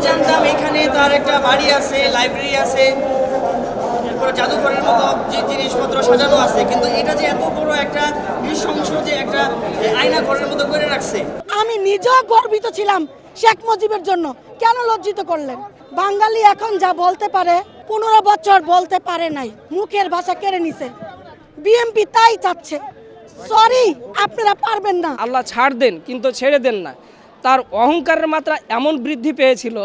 জানতাম এখানে তার একটা বাড়ি আছে, লাইব্রেরি আছে, এরপরে জাদুঘরের মতো যে জিনিসপত্র সাজানো আছে, কিন্তু এটা যে এত বড় একটা নৃশংস যে একটা আয়না ঘরের মতো করে রাখছে। আমি নিজেও গর্বিত ছিলাম শেখ মুজিবের জন্য, কেন লজ্জিত করলেন? বাঙালি এখন যা বলতে পারে 15 বছর বলতে পারে নাই, মুখের ভাষা কেড়ে নিছে। বিএমপি তাই চাচ্ছে, সরি আপনারা পারবেন না। আল্লাহ ছাড় দেন কিন্তু ছেড়ে দেন না। তার অহংকারের মাত্রা এমন বৃদ্ধি পেয়েছিল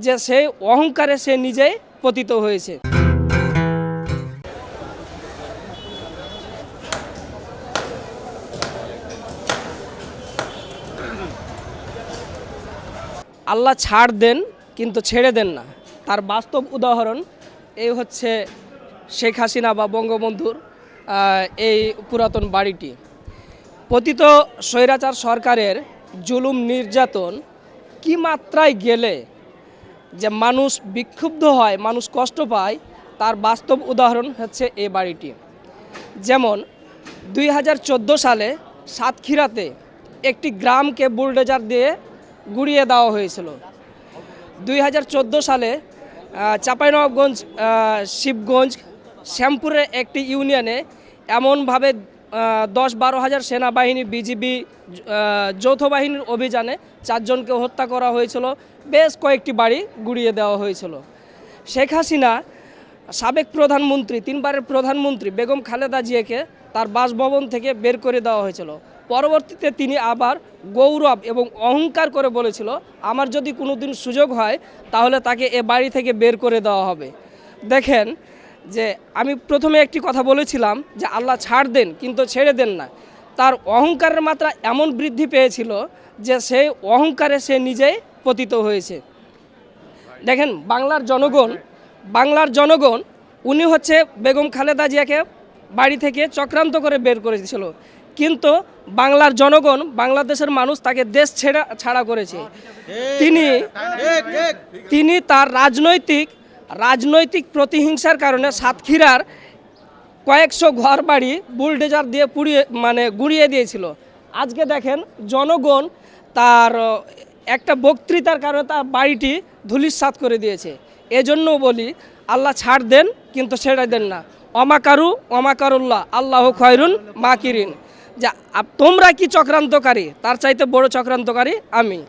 যে সেই অহংকারে সে নিজেই পতিত হয়েছে। আল্লাহ ছাড় দেন কিন্তু ছেড়ে দেন না, তার বাস্তব উদাহরণ এই হচ্ছে শেখ হাসিনা বা বঙ্গবন্ধুর এই পুরাতন বাড়িটি। পতিত স্বৈরাচার সরকারের জুলুম নির্যাতন কি মাত্রায় গেলে যে মানুষ বিক্ষুব্ধ হয়, মানুষ কষ্ট পায়, তার বাস্তব উদাহরণ হচ্ছে এই বাড়িটি। যেমন 2014 সালে সাতক্ষীরাতে একটি গ্রামকে বুলডোজার দিয়ে গুড়িয়ে দেওয়া হয়েছিল। 2014 সালে চাঁপাইনবাবগঞ্জ, শিবগঞ্জ, শ্যামপুরের একটি ইউনিয়নে এমনভাবে 10-12 হাজার সেনাবাহিনী, বিজিবি যৌথ বাহিনীর অভিযানে 4 জনকে হত্যা করা হয়েছিল, বেশ কয়েকটি বাড়ি গুড়িয়ে দেওয়া হয়েছিল। শেখ হাসিনা সাবেক প্রধানমন্ত্রী, 3 বারের প্রধানমন্ত্রী বেগম খালেদা জিয়াকে তার বাসভবন থেকে বের করে দেওয়া হয়েছিল। পরবর্তীতে তিনি আবার গৌরব এবং অহংকার করে বলেছিল, আমার যদি কোনো দিন সুযোগ হয় তাহলে তাকে এ বাড়ি থেকে বের করে দেওয়া হবে। দেখেন যে আমি প্রথমে একটি কথা বলেছিলাম যে আল্লাহ ছাড় দেন কিন্তু ছেড়ে দেন না। তার অহংকারের মাত্রা এমন বৃদ্ধি পেয়েছিল যে সেই অহংকারে সে নিজেই পতিত হয়েছে। দেখেন বাংলার জনগণ উনি হচ্ছে বেগম খালেদা জিয়াকে বাড়ি থেকে চক্রান্ত করে বের করেছিল, কিন্তু বাংলার জনগণ, বাংলাদেশের মানুষ তাকে দেশ ছাড়া করেছে। তিনি তার রাজনৈতিক প্রতিহিংসার কারণে সাতক্ষীরার কয়েকশো ঘর বাড়ি বুলডোজার দিয়ে গুড়িয়ে দিয়েছিল। আজকে দেখেন জনগণ তার একটা বক্তৃতার কারণে তার বাড়িটি ধূলিসাৎ করে দিয়েছে। এজন্য বলি আল্লাহ ছাড় দেন কিন্তু ছেড়ে দেন না। অমাকারুল্লাহ আল্লাহু খায়রুল মাকিরিন। যা তোমরা কি চক্রান্তকারী, তার চাইতে বড় চক্রান্তকারী আমি।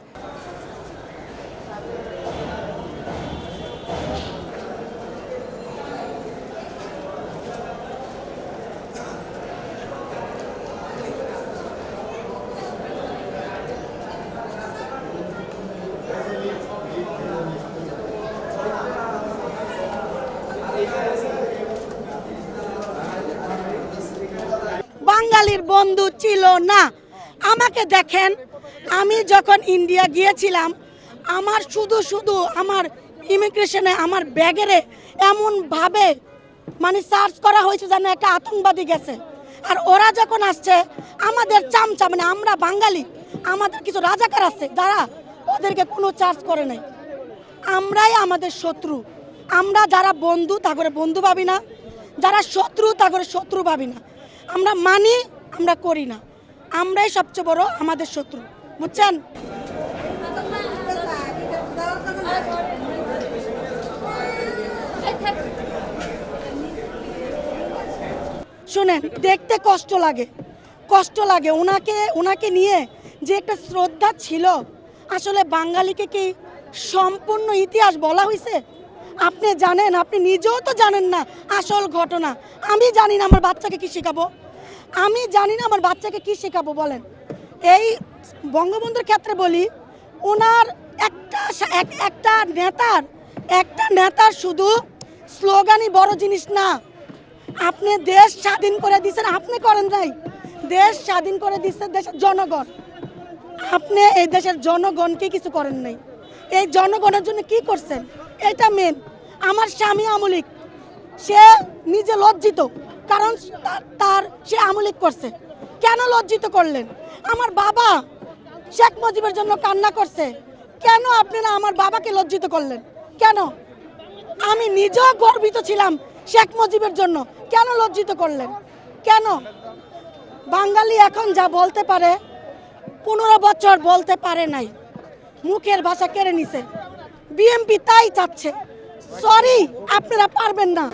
বাঙালির বন্ধু ছিল না। আমাকে দেখেন, আমি যখন ইন্ডিয়া গিয়েছিলাম, আমার শুধু আমার ইমিগ্রেশনে আমার ব্যাগেরে এমনভাবে সার্চ করা হয়েছে যেন একটা আতঙ্কবাদী গেছে। আর ওরা যখন আসছে আমাদের চামচা, আমরা বাঙালি, আমাদের কিছু রাজাকার আছে যারা ওদেরকে কোনো চার্জ করে নাই। আমরাই আমাদের শত্রু। আমরা যারা বন্ধু তা করে বন্ধু ভাবি না, যারা শত্রু তা করে শত্রু ভাবি না। আমরা মানি, আমরা করি না। আমরাই সবচেয়ে বড় আমাদের শত্রু, বুঝছেন? শুনেন, দেখতে কষ্ট লাগে ওনাকে নিয়ে যে একটা শ্রদ্ধা ছিল। আসলে বাঙালিকে কি সম্পূর্ণ ইতিহাস বলা হয়েছে? আপনি জানেন, আপনি নিজেও তো জানেন না আসল ঘটনা। আমি জানি না আমার বাচ্চাকে কি শেখাবো, বলেন? এই বঙ্গবন্ধুর ক্ষেত্রে বলি, ওনার একটা নেতার শুধু স্লোগানই বড় জিনিস না। আপনি দেশ স্বাধীন করে দিয়েছেন, আপনি করেন নাই। দেশ স্বাধীন করে দিচ্ছে দেশের জনগণ। আপনি এই দেশের জনগণকে কিছু করেন নাই। এই জনগণের জন্য কি করছেন এটা মেন। আমার স্বামী আমলিক, সে নিজে লজ্জিত, কারণ সে আমলিক করছে। কেন লজ্জিত করলেন? আমার বাবা শেখ মুজিবের জন্য কান্না করছে, কেন আপনারা আমার বাবাকে লজ্জিত করলেন? কেন? আমি নিজেও গর্বিত ছিলাম শেখ মুজিবের জন্য, কেন লজ্জিত করলেন? কেন? বাঙালি এখন যা বলতে পারে 15 বছর বলতে পারে নাই, মুখের ভাষা কেড়ে নিছে। বিএমপি তাই চাচ্ছে। সরি, আপনারা পারবেন না।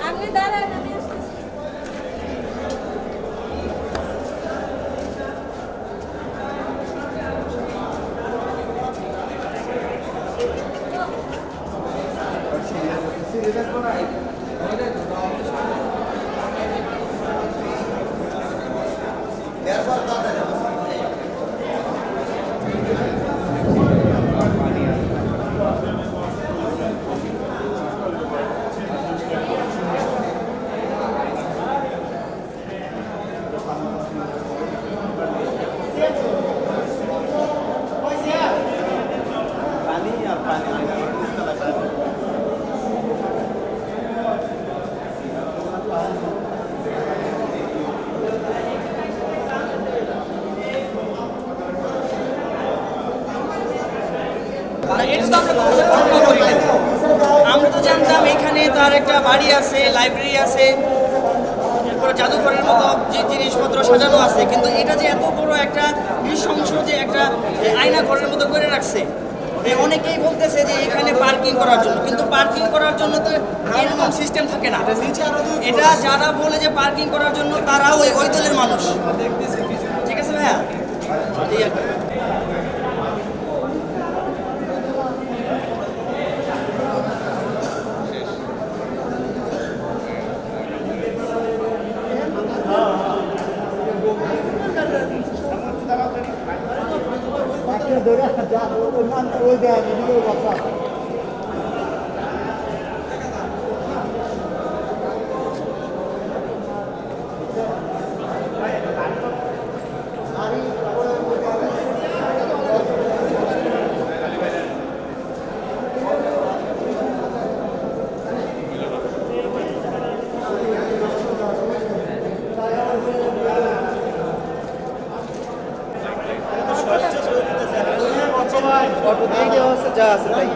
এটা তো আমরা কখনো কল্পনা করি নাই। আমরা তো জানতাম এখানে তার একটা বাড়ি আছে, লাইব্রেরি আছে, এরপরে জাদুঘরের মতো যে জিনিসপত্র সাজানো আছে, কিন্তু এটা যে এত বড় একটা নৃশংস যে একটা আয়না ঘরের মতো করে রাখছে। অনেকেই বলতেছে যে এখানে পার্কিং করার জন্য, কিন্তু পার্কিং করার জন্য তো এরকম সিস্টেম থাকে না। এটা যারা বলে যে পার্কিং করার জন্য তারাও ওই দলের মানুষ। ঠিক আছে ভাইয়া, এই আর কি। যা আছে তাই।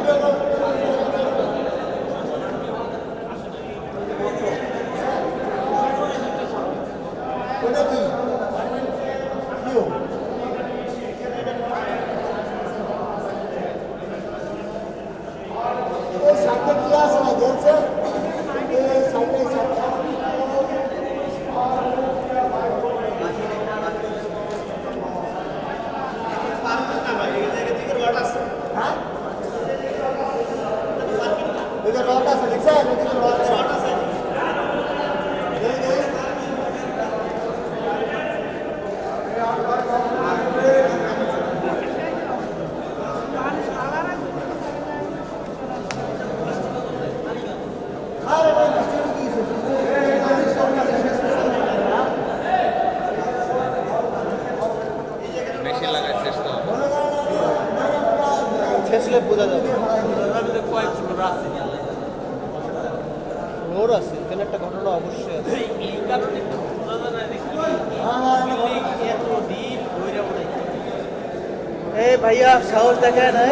ছেঁচলে বোঝা যাবে। ফ্লোর আছে, এখানে একটা ঘটনা অবশ্যই আছে। এই ভাইয়া সাহস দেখায় না।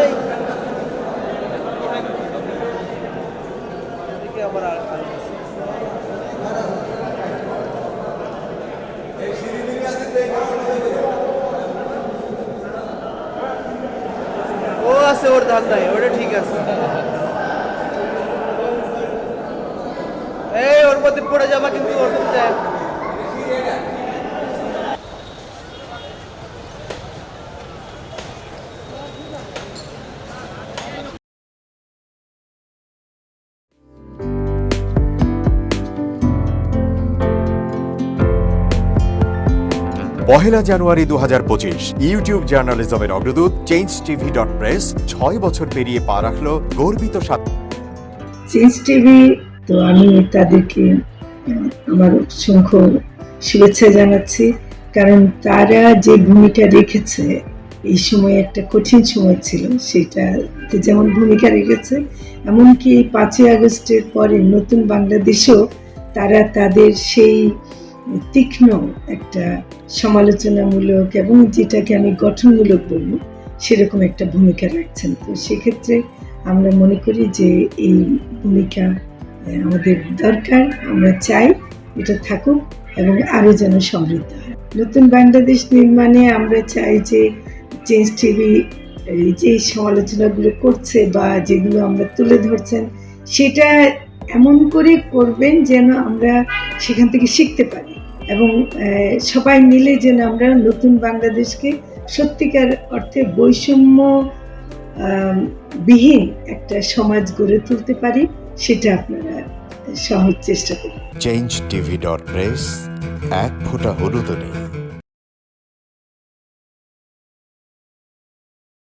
আমার ও আছে, ওর ধান নাই, ওটা ঠিক আছে। এই ওর মধ্যে পড়ে যাবা, কিন্তু ওর মধ্যে যায়। পহেলা জানুয়ারি 2025 ইউটিউব জার্নালিজমের অগ্রদূত changetv.press 6 বছর পেরিয়ে পা রাখলো গর্বিত চেঞ্জ টিভি। তো আমি তাদেরকে আমার অসংখ্য শুভেচ্ছা জানাচ্ছি, কারণ তারা যে ভূমিকা রেখেছে এই সময়, একটা কঠিন সময় ছিল, সেটাতে যেমন ভূমিকা রেখেছে, এমনকি 5ই আগস্টের পরে নতুন বাংলাদেশেও তারা তাদের সেই তীক্ষ্ণ একটা সমালোচনামূলক এবং যেটাকে আমি গঠনমূলক বলবো সেরকম একটা ভূমিকা রাখছেন। তো সেক্ষেত্রে আমরা মনে করি যে এই ভূমিকা আমাদের দরকার, আমরা চাই এটা থাকুক এবং আরও যেন সমৃদ্ধ হয়। নতুন বাংলাদেশ নির্মাণে আমরা চাই যে চেঞ্জ টিভি এই যে সমালোচনাগুলো করছে বা যেগুলো আমরা তুলে ধরছেন, সেটা এমন করে করবেন যেন আমরা সেখান থেকে শিখতে পারি এবং সবাই মিলে যেন আমরা নতুন বাংলাদেশকে সত্যিকার অর্থে বৈষম্য বিহীন একটা সমাজ গড়ে তুলতে পারি, সেটা আপনারা সহজ চেষ্টা করুন। changeTV.press, এক ফোঁটা হলুদও নেই।